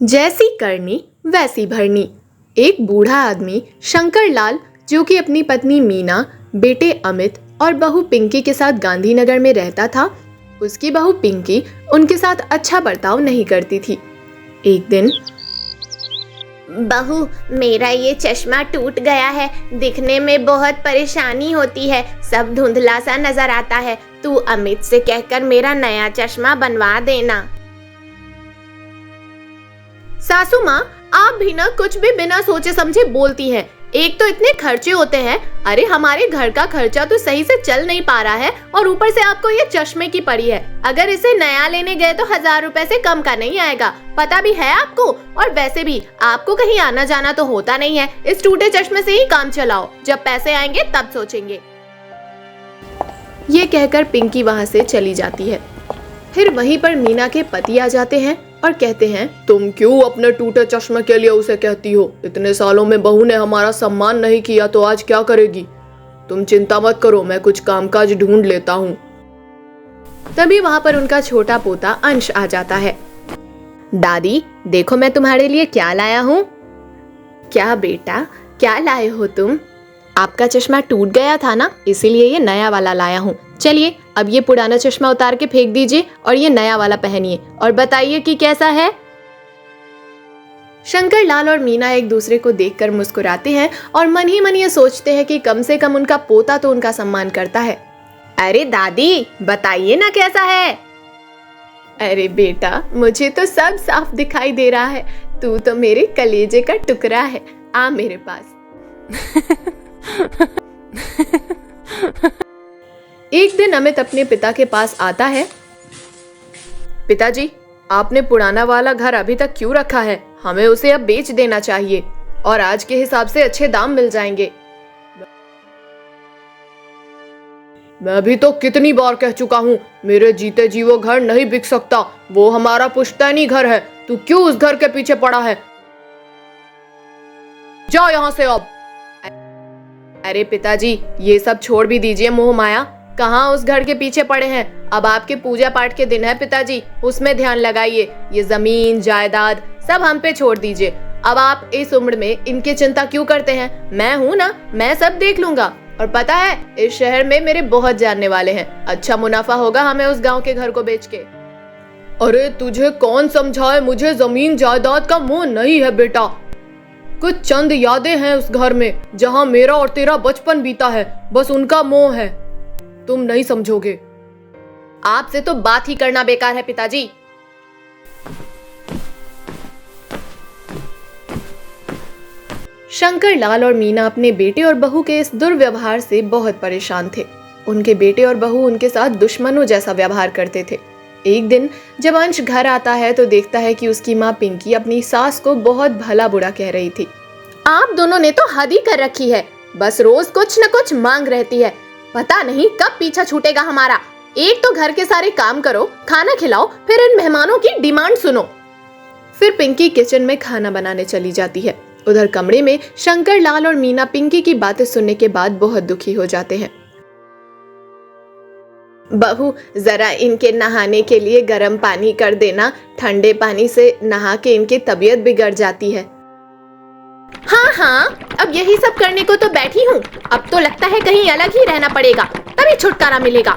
जैसी करनी वैसी भरनी। एक बूढ़ा आदमी शंकर लाल, जो कि अपनी पत्नी मीना, बेटे अमित और बहू पिंकी के साथ गांधीनगर में रहता था, उसकी बहू पिंकी उनके साथ अच्छा बर्ताव नहीं करती थी। एक दिन, बहू, मेरा ये चश्मा टूट गया है, दिखने में बहुत परेशानी होती है, सब धुंधला सा नजर आता है। तू अमित से कहकर मेरा नया चश्मा बनवा देना। सासू माँ, आप भी ना कुछ भी बिना सोचे समझे बोलती हैं। एक तो इतने खर्चे होते हैं, अरे हमारे घर का खर्चा तो सही से चल नहीं पा रहा है और ऊपर से आपको ये चश्मे की पड़ी है। अगर इसे नया लेने गए तो 1000 रुपए से कम का नहीं आएगा, पता भी है आपको। और वैसे भी आपको कहीं आना जाना तो होता नहीं है, इस टूटे चश्मे से ही काम चलाओ, जब पैसे आएंगे तब सोचेंगे। ये कहकर पिंकी वहाँ से चली जाती है। फिर वहीं पर मीना के पति आ जाते हैं और कहते हैं, तुम क्यों अपने टूटे चश्मे के लिए उसे कहती हो? इतने सालों में बहू ने हमारा सम्मान नहीं किया तो आज क्या करेगी? तुम चिंता मत करो, मैं कुछ कामकाज ढूंढ लेता हूँ। तभी वहां पर उनका छोटा पोता अंश आ जाता है। दादी, देखो मैं तुम्हारे लिए क्या लाया हूँ। क्या बेटा, क्या लाए हो तुम? आपका चश्मा टूट गया था ना, इसीलिए ये नया वाला लाया हूँ। चलिए अब ये पुराना चश्मा उतार के फेंक दीजिए और ये नया वाला पहनिए और बताइए कि कैसा है। शंकर लाल और मीना एक दूसरे को देखकर मुस्कुराते हैं और मन ही मन ये सोचते हैं कि कम से कम उनका पोता तो उनका सम्मान करता है। अरे दादी, बताइए ना कैसा है। अरे बेटा, मुझे तो सब साफ दिखाई दे रहा है, तू तो मेरे कलेजे का टुकड़ा है, आ मेरे पास। एक दिन अमित अपने पिता के पास आता है। पिताजी, आपने पुराना वाला घर अभी तक क्यों रखा है? हमें उसे अब बेच देना चाहिए और आज के हिसाब से अच्छे दाम मिल जाएंगे। मैं भी तो कितनी बार कह चुका हूँ, मेरे जीते जी वो घर नहीं बिक सकता, वो हमारा पुश्तैनी घर है। तू क्यों उस घर के पीछे पड़ा है? जाओ यहाँ से अब। अरे पिताजी, ये सब छोड़ भी दीजिए मोह माया, कहाँ उस घर के पीछे पड़े हैं? अब आपके पूजा पाठ के दिन है पिताजी, उसमें ध्यान लगाइए। ये जमीन जायदाद सब हम पे छोड़ दीजिए। अब आप इस उम्र में इनकी चिंता क्यों करते हैं? मैं हूँ ना, मैं सब देख लूंगा। और पता है, इस शहर में मेरे बहुत जानने वाले हैं, अच्छा मुनाफा होगा हमें उस गाँव के घर को बेच के। अरे तुझे कौन समझाए, मुझे जमीन जायदाद का मोह नहीं है बेटा। कुछ चंद यादें हैं उस घर में, जहाँ मेरा और तेरा बचपन बीता है, बस उनका मोह है। तुम नहीं समझोगे। आपसे तो बात ही करना बेकार है पिताजी। शंकर लाल और मीना अपने बेटे और बहू के इस दुर्व्यवहार से बहुत परेशान थे। उनके बेटे और बहू उनके साथ दुश्मनों जैसा व्यवहार करते थे। एक दिन जब अंश घर आता है तो देखता है कि उसकी माँ पिंकी अपनी सास को बहुत भला बुरा कह रही थी। आप दोनों ने तो हद ही कर रखी है, बस रोज कुछ न कुछ मांग रहती है, पता नहीं कब पीछा छूटेगा हमारा। एक तो घर के सारे काम करो, खाना खिलाओ, फिर इन मेहमानों की डिमांड सुनो। फिर पिंकी किचन में खाना बनाने चली जाती है। उधर कमरे में शंकर लाल और मीना पिंकी की बातें सुनने के बाद बहुत दुखी हो जाते हैं। बहू, जरा इनके नहाने के लिए गर्म पानी कर देना, ठंडे पानी से नहा के इनकी तबीयत बिगड़ जाती है। हाँ हाँ, अब यही सब करने को तो बैठी हूँ, अब तो लगता है कहीं अलग ही रहना पड़ेगा, तभी छुटकारा मिलेगा।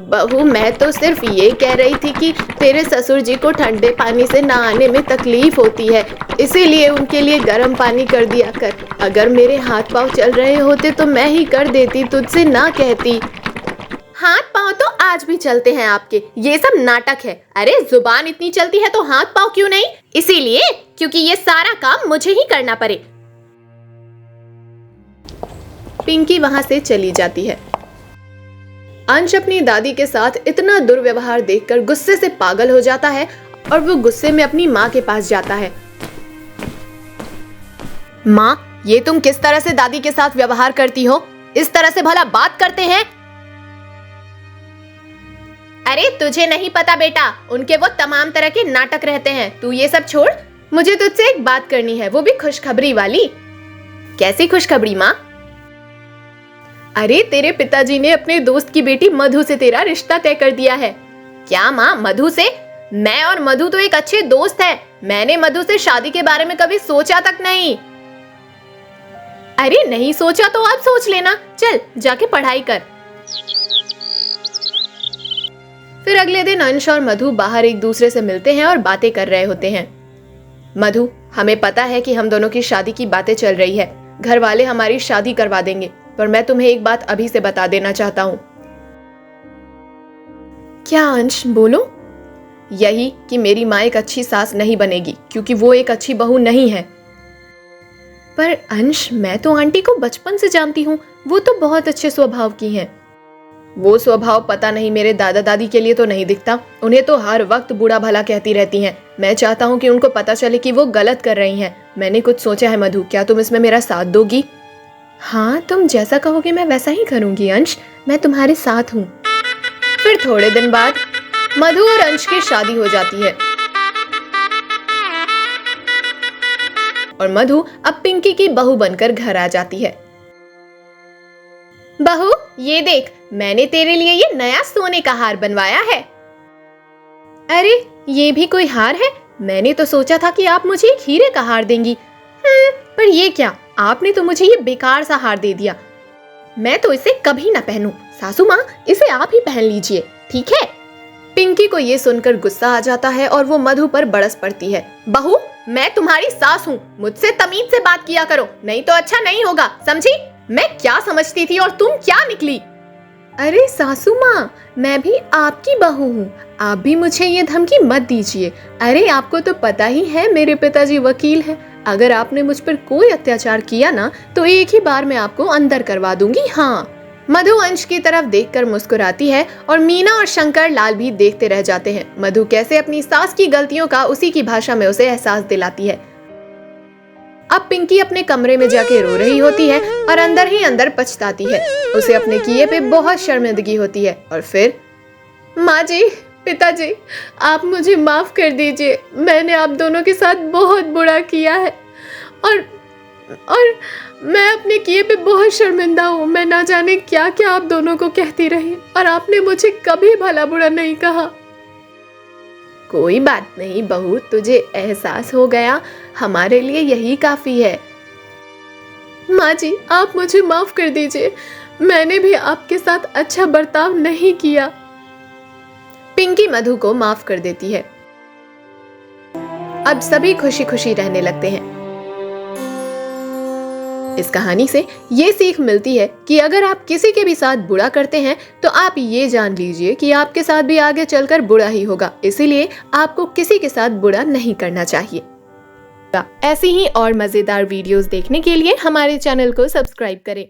बहू, मैं तो सिर्फ ये कह रही थी कि तेरे ससुर जी को ठंडे पानी से नहाने में तकलीफ होती है, इसीलिए उनके लिए गर्म पानी कर दिया कर। अगर मेरे हाथ पांव चल रहे होते तो मैं ही कर देती, तुझसे ना कहती। हाथ पांव तो आज भी चलते हैं आपके, ये सब नाटक है। अरे जुबान इतनी चलती है तो हाथ पांव क्यों नहीं? इसीलिए क्योंकि ये सारा काम मुझे ही करना पड़े। पिंकी वहां से चली जाती है। अंश अपनी दादी के साथ इतना दुर्व्यवहार देखकर गुस्से से पागल हो जाता है और वो गुस्से में अपनी माँ के पास जाता है। माँ, ये तुम किस तरह से दादी के साथ व्यवहार करती हो? इस तरह से भला बात करते हैं? अरे तुझे नहीं पता बेटा, उनके वो तमाम तरह के नाटक रहते हैं, तू ये सब छोड़, मुझे तुझसे एक बात करनी है, वो भी खुशखबरी वाली। कैसी खुशखबरी माँ? अरे तेरे पिताजी ने अपने दोस्त की बेटी मधु से तेरा रिश्ता तय कर दिया है। क्या माँ, मधु से? मैं और मधु तो एक अच्छे दोस्त हैं। मैंने मधु से शादी के बारे में कभी सोचा तक नहीं। अरे नहीं सोचा तो अब सोच लेना। चल जाके पढ़ाई कर। फिर अगले दिन अंश और मधु बाहर एक दूसरे से मिलते हैं और बातें कर रहे होते हैं। मधु, हमें पता है कि हम दोनों की शादी की बातें चल रही है। घर वाले हमारी शादी करवा देंगे, पर मैं तुम्हें एक बात अभी से बता देना चाहता हूँ। क्या अंश, बोलो। यही कि मेरी माँ एक अच्छी सास नहीं बनेगी, क्योंकि वो एक अच्छी बहू नहीं है। पर अंश, मैं तो आंटी को बचपन से जानती हूँ। वो तो बहुत अच्छे स्वभाव की हैं। वो स्वभाव पता नहीं मेरे दादा दादी के लिए तो नहीं दिखता। उन्हें तो हर वक्त बुरा भला कहती रहती हैं। मैं चाहता हूँ कि उनको पता चले कि वो गलत कर रही हैं। मैंने कुछ सोचा है मधु, क्या तुम इसमें मेरा साथ दोगी? हाँ, तुम जैसा कहोगे मैं वैसा ही करूंगी अंश। मैं तुम्हारे साथ हूँ। फिर थोड़े दिन बाद मधु और अंश की शादी हो जाती है और मधु अब पिंकी की बहू बनकर घर आ जाती है। बहू, ये देख, मैंने तेरे लिए ये नया सोने का हार बनवाया है। अरे, ये भी कोई हार है? मैंने तो सोचा था कि आप मुझे एक हीरे का हार देंगी। पर ये क्या, आपने तो मुझे ये बेकार सा हार दे दिया। मैं तो इसे कभी ना पहनूं। सासू माँ, इसे आप ही पहन लीजिए, ठीक है? पिंकी को ये सुनकर गुस्सा आ जाता है और वो मधु पर बरस पड़ती है। बहू, मैं तुम्हारी सास हूँ, मुझसे तमीज से बात किया करो, नहीं तो अच्छा नहीं होगा, समझी? मैं क्या समझती थी और तुम क्या निकली? अरे सासू माँ, मैं भी आपकी बहू हूँ, आप भी मुझे ये धमकी मत दीजिए। अरे आपको तो पता ही है मेरे पिताजी वकील हैं। अगर आपने मुझ पर कोई अत्याचार किया ना, तो एक ही बार में आपको अंदर करवा दूंगी। हाँ। मधु अंश की तरफ देखकर मुस्कुराती है और मीना और शंकर लाल भी देखते रह जाते हैं। मधु कैसे अपनी सास की गलतियों का उसी की भाषा में उसे एहसास दिलाती है। अब पिंकी अपने कमरे में जाके रो रही होती है और अंदर ही अंदर पछताती है। उसे अपने किए पे बहुत शर्मिंदगी होती है और फिर, माँ जी, पिताजी, आप मुझे माफ कर दीजिए। मैंने आप दोनों के साथ बहुत बुरा किया है और मैं अपने किए पे बहुत शर्मिंदा हूँ। मैं ना जाने क्या क्या आप दोनों को कहती रही और आपने मुझे कभी भला बुरा नहीं कहा। कोई बात नहीं बहू, तुझे एहसास हो गया, हमारे लिए यही काफी है। माँ जी, आप मुझे माफ कर दीजिए। मैंने भी आपके साथ अच्छा बर्ताव नहीं किया। पिंकी मधु को माफ कर देती है। अब सभी खुशी खुशी रहने लगते हैं। इस कहानी से ये सीख मिलती है कि अगर आप किसी के भी साथ बुरा करते हैं तो आप ये जान लीजिए कि आपके साथ भी आगे चलकर बुरा ही होगा। इसीलिए आपको किसी के साथ बुरा नहीं करना चाहिए। ऐसी ही और मजेदार वीडियोस देखने के लिए हमारे चैनल को सब्सक्राइब करें।